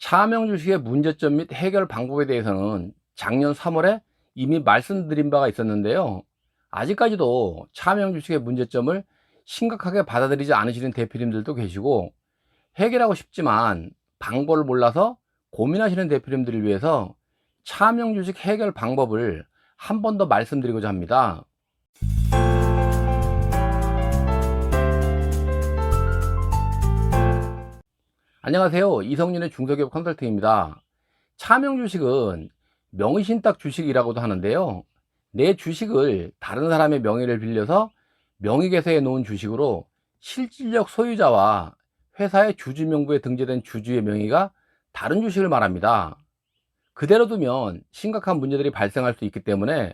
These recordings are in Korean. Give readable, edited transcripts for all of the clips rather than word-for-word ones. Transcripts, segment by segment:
차명 주식의 문제점 및 해결 방법에 대해서는 작년 3월에 이미 말씀드린 바가 있었는데요. 아직까지도 차명 주식의 문제점을 심각하게 받아들이지 않으시는 대표님들도 계시고, 해결하고 싶지만 방법을 몰라서 고민하시는 대표님들을 위해서 차명 주식 해결 방법을 한 번 더 말씀드리고자 합니다. 안녕하세요. 이성윤의 중소기업 컨설팅입니다. 차명 주식은 명의신탁 주식이라고도 하는데요. 내 주식을 다른 사람의 명의를 빌려서 명의개설해 놓은 주식으로 실질적 소유자와 회사의 주주명부에 등재된 주주의 명의가 다른 주식을 말합니다. 그대로 두면 심각한 문제들이 발생할 수 있기 때문에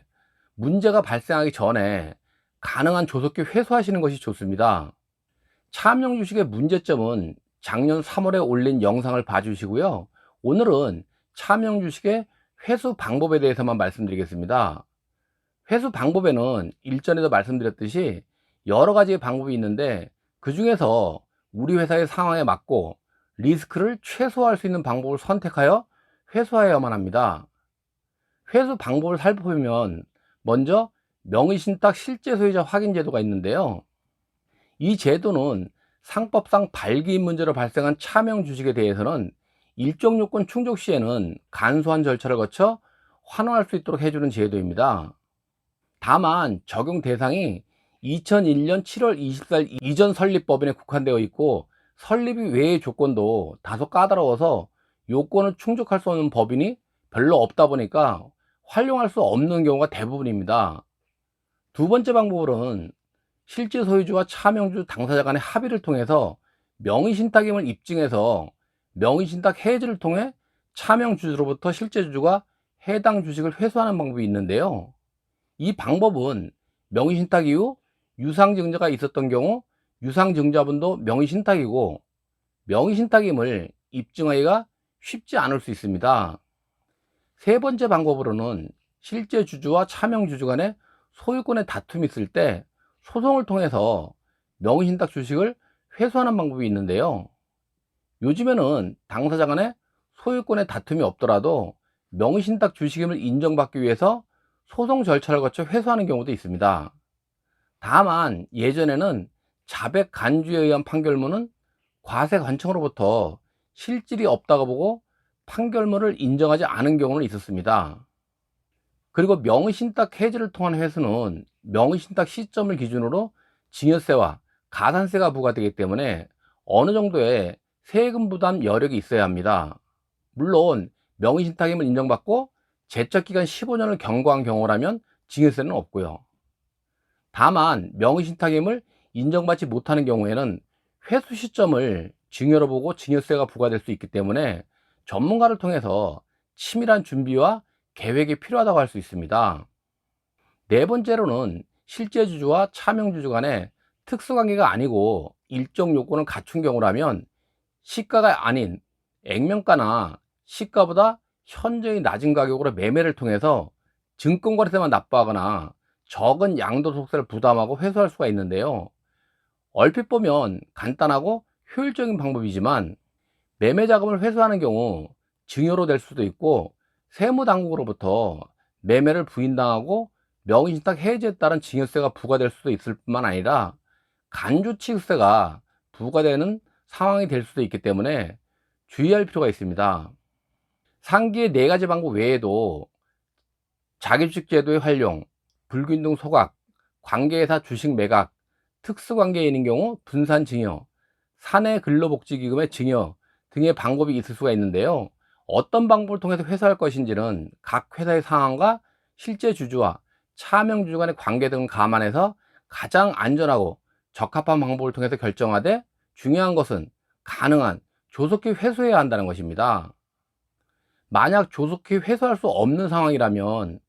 문제가 발생하기 전에 가능한 조속히 회수하시는 것이 좋습니다. 차명 주식의 문제점은 작년 3월에 올린 영상을 봐주시고요. 오늘은 차명 주식의 회수 방법에 대해서만 말씀드리겠습니다. 회수 방법에는 일전에도 말씀드렸듯이 여러 가지의 방법이 있는데, 그 중에서 우리 회사의 상황에 맞고 리스크를 최소화할 수 있는 방법을 선택하여 회수하여야만 합니다. 회수 방법을 살펴보면 먼저 명의신탁 실제 소유자 확인 제도가 있는데요. 이 제도는 상법상 발기인 문제로 발생한 차명 주식에 대해서는 일정 요건 충족 시에는 간소한 절차를 거쳐 환원할 수 있도록 해주는 제도입니다. 다만 적용 대상이 2001년 7월 24일 이전 설립법인에 국한되어 있고, 설립이 외의 조건도 다소 까다로워서 요건을 충족할 수 없는 법인이 별로 없다 보니까 활용할 수 없는 경우가 대부분입니다. 두 번째 방법으로는 실제 소유주와 차명주 당사자 간의 합의를 통해서 명의신탁임을 입증해서 명의신탁 해지를 통해 차명주주로부터 실제 주주가 해당 주식을 회수하는 방법이 있는데요. 이 방법은 명의신탁 이후 유상증자가 있었던 경우 유상증자분도 명의신탁이고, 명의신탁임을 입증하기가 쉽지 않을 수 있습니다. 세 번째 방법으로는 실제 주주와 차명주주 간의 소유권의 다툼이 있을 때 소송을 통해서 명의신탁 주식을 회수하는 방법이 있는데요. 요즘에는 당사자 간의 소유권의 다툼이 없더라도 명의신탁 주식임을 인정받기 위해서 소송 절차를 거쳐 회수하는 경우도 있습니다. 다만 예전에는 자백 간주에 의한 판결문은 과세관청으로부터 실질이 없다고 보고 판결문을 인정하지 않은 경우는 있었습니다. 그리고 명의신탁 해지를 통한 회수는 명의신탁 시점을 기준으로 증여세와 가산세가 부과되기 때문에 어느 정도의 세금 부담 여력이 있어야 합니다. 물론 명의신탁임을 인정받고 제척기간 15년을 경과한 경우라면 증여세는 없고요. 다만 명의신탁임을 인정받지 못하는 경우에는 회수 시점을 증여로 보고 증여세가 부과될 수 있기 때문에 전문가를 통해서 치밀한 준비와 계획이 필요하다고 할 수 있습니다. 네 번째로는 실제 주주와 차명 주주 간의 특수관계가 아니고 일정 요건을 갖춘 경우라면 시가가 아닌 액면가나 시가보다 현저히 낮은 가격으로 매매를 통해서 증권거래세만 납부하거나 적은 양도소득세를 부담하고 회수할 수가 있는데요. 얼핏 보면 간단하고 효율적인 방법이지만 매매 자금을 회수하는 경우 증여로 될 수도 있고, 세무당국으로부터 매매를 부인당하고 명의신탁 해지에 따른 증여세가 부과될 수도 있을 뿐만 아니라 간주취득세가 부과되는 상황이 될 수도 있기 때문에 주의할 필요가 있습니다. 상기의 네 가지 방법 외에도 자기주식제도의 활용, 불균등 소각, 관계회사 주식 매각, 특수관계인인 경우 분산증여, 사내근로복지기금의 증여 등의 방법이 있을 수가 있는데요. 어떤 방법을 통해서 회수할 것인지는 각 회사의 상황과 실제 주주와 차명 주주 간의 관계 등을 감안해서 가장 안전하고 적합한 방법을 통해서 결정하되, 중요한 것은 가능한 조속히 회수해야 한다는 것입니다. 만약 조속히 회수할 수 없는 상황이라면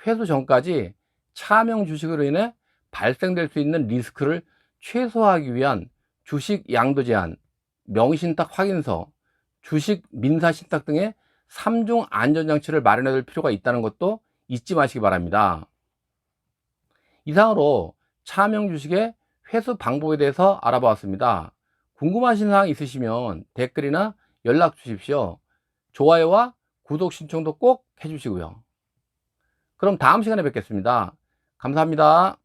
회수 전까지 차명 주식으로 인해 발생될 수 있는 리스크를 최소화하기 위한 주식 양도 제한, 명의신탁 확인서, 주식 민사신탁 등의 3중 안전장치를 마련해 둘 필요가 있다는 것도 잊지 마시기 바랍니다. 이상으로 차명 주식의 회수 방법에 대해서 알아보았습니다. 궁금하신 사항 있으시면 댓글이나 연락 주십시오. 좋아요와 구독 신청도 꼭 해주시고요. 그럼 다음 시간에 뵙겠습니다. 감사합니다.